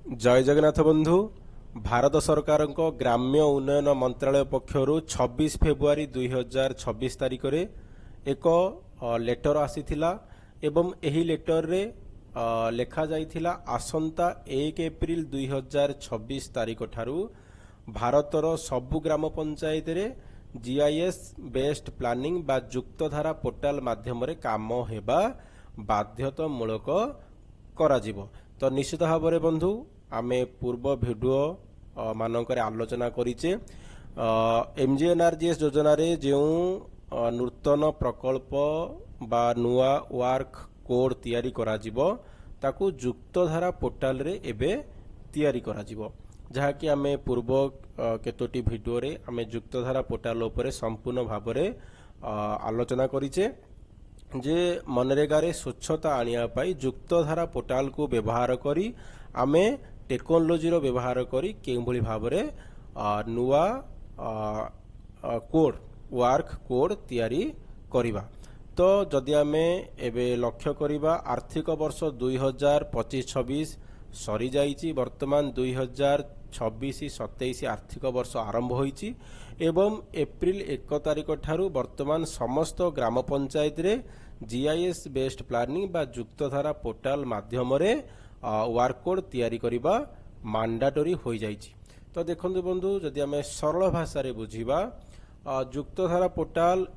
जय जगन्नाथ बंधु। भारत सरकार ग्राम्य उन्नयन मंत्रालय पक्षर 26 फेब्रुआरी 2026 तारिख रे एक लेटर आसीथिला एवं एही लेटर रे लेखा जाइथिला आसंता 1 एप्रिल 2026 तारिख ठारू भारतर सबु ग्राम पंचायत रे जीआईएस बेस्ड प्लानिंग बा जुक्तधारा पोर्टाल माध्यम रे काम हेबा बाध्यतामूलक कराजिबो। तो निश्चित भाव में बंधु आमे पूर्व भिडियो मानकर आलोचना करिचे एमजीएनआरजीएस योजना रे जो नूतन प्रकल्प बा नुआ वर्क कोड तैयारी कराजिबो ताकू जुक्तधारा पोर्टाल रे एबे तैयारी कराजिबो, जहाँकि आमे पूर्व केतोटी भिडियो रे आमे जुक्तधारा पोर्टाल उपरे संपूर्ण भाव में आलोचना करिचे जे मनरेगा रे स्वच्छता आनिया पाई जुक्तधारा पोर्टाल को व्यवहार करी आमे टेक्नोलोजी रो व्यवहार करी केउ भली भाव रे नुआ कोड वर्क कोड तैयारी करिबा। तो जदि आमे एबे लक्ष्य करिबा आर्थिक वर्ष 2025-26 सरी जाइछि, वर्तमान 2026-27 आर्थिक वर्ष आरंभ होइछि एवं एप्रिल 1 तारिख ठारू वर्तमान समस्त ग्राम पंचायत रे जीआईएस बेस्ड प्लानिंग बा जुक्तधारा पोर्टाल माध्यम रे वर्क कोड तैयारी करिबा मांडाटोरी होई जाइछि। तो देखंतु बंधु जदि आमे सरल भाषा रे बुझिबा जुक्तधारा पोर्टाल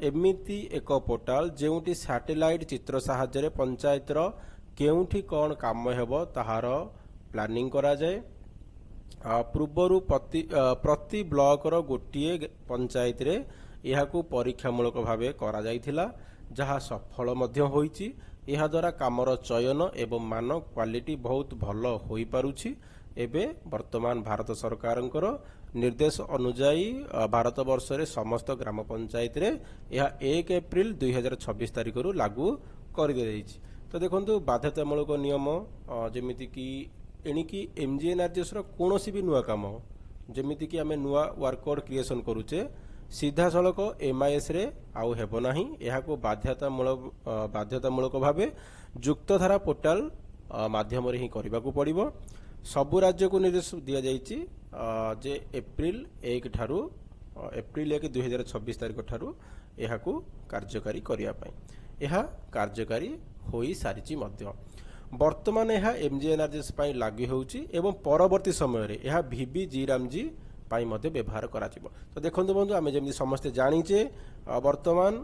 एमिति एक पोर्टाल जेउटी सैटेलाइट चित्र सहायता रे पंचायत रो केउठी कोन काम हेबो ताहार प्लानिंग करा जाय। पूर्वरु प्रति ब्लॉक रो गोटिए पंचायत रे एहाकू परीक्षामूलक भावे करा जाइथिला, जहाँ सफल मध्य होइछि। एहा द्वारा कामर चयन एवं मान क्वालिटी बहुत भल होई पारुछि। एबे वर्तमान भारत सरकारंकर निर्देश अनुसार भारत वर्ष रे समस्त ग्राम पंचायत रे यह 1 एप्रिल 2026 तारिख रु लागू कर दिया जाइछि। तो देखंतु बाध्यतामूलक नियम जेमिति कि एणिकी एमजीएनआरजीएस रो कोनोसी भी नुआ काम जेमिति कि आमे नुआ वर्क कोड क्रिएशन करूचे सीधा सड़क एमआईएस रे आउ हेबो नाही। एहाको बाध्यतामूलक भावे जुक्तधारा पोर्टाल माध्यम रे ही करबाकू पड़िबो। सबु राज्य को निर्देश दिया जाइछि जे एप्रिल 1 ठारू एप्रिल 1 2026 तारिख ठारू एहाकू कार्यकारी करिया पई एहा कार्यकारी होई सारिछि मध्य। वर्तमान यह एमजीएनआरजीएस पाई लागू होउछि एवं परवर्ती समय रे यह VBGRAMG पाई मध्य व्यवहार करा जिवो। तो देखंतु बंधु आमे जेमि समस्त जानिचे वर्तमान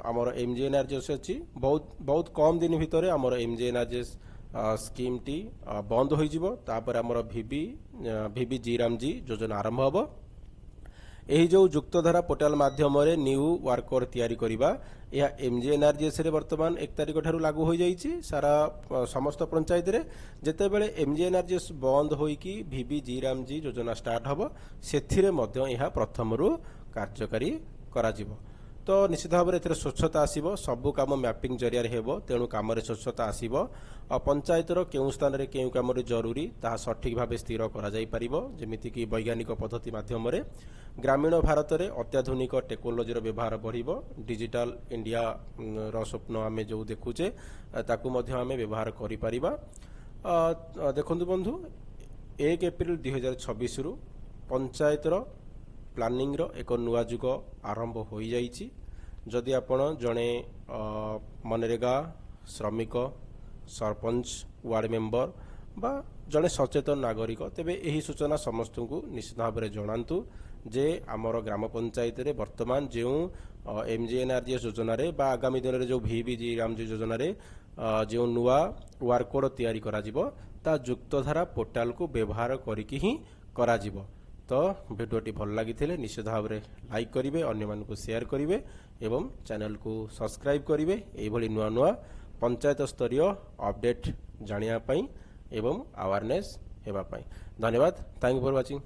हमर एमजीएनआरजीएस अछि बहुत कम दिन भितरे हमर एमजीएनआरजीएस स्कीम टी बंद होई जिवो। तापर हमर VBGRAMG योजना आरंभ हबो। एही जो जुक्तधारा पोर्टाल माध्यम रे न्यू वर्क कोड तैयारी करिबा या एमजीएनआरजीएस रे वर्तमान 1 तारिख ठारू लागू हो जाइछि सारा समस्त पंचायत रे। जेते बेले एमजीएनआरजीएस बंद होई कि VBGRAMG योजना स्टार्ट हबो सेथिरे मध्य यह प्रथम रु कार्यकारी करा जिवो। तो निश्चित भाव में स्वच्छता आसीबो, सबु काम मैपिंग जरिया रे हेबो, तेणु काम रे स्वच्छता आसीबो। पंचायत रो केउ स्थान रे केउ काम रे जरूरी ताहा सठिक भावे स्थिर करा जाई परिबो, जेमिति कि वैज्ञानिक पद्धति माध्यम रे। ग्रामीण भारत रे अत्याधुनिक टेक्नोलोजी रो व्यवहार बढ़िबो। डिजिटल इंडिया रो स्वप्न आमे जो देखुचे ताकू मध्य आमे व्यवहार करि परिबा। देखंतु बंधु 1 एप्रिल 2026 रु पंचायत रो प्लानिंग रो एक नुआ जुग आरंभ हो जाइछि। जदि आपण जणे मनरेगा श्रमिक सरपंच वार्ड मेंबर बा जणे सचेतन नागरिक तेबे एही सूचना समस्त को निश्चित भाव में जणांतु जे आमर ग्राम पंचायत रे वर्तमान जो एमजीएनआरजीएस योजना रे बा आगामी दिन रे जो VBGRAMG योजना रे जो नुआ वर्क कोड तैयारी करा जिवो ता जुक्तधारा पोर्टाल को व्यवहार करिकि ही करा जिवो। तो भिडियोटी भल लगी निश्चित भाव में लाइक करेंगे, अन्य मानक शेयर करेंगे एवं चैनल को सब्सक्राइब करेंगे यही नुआ नुआ पंचायत स्तरीय अपडेट जानिया एवं अवेयरनेस हेबा पाई। धन्यवाद। Thank you for watching.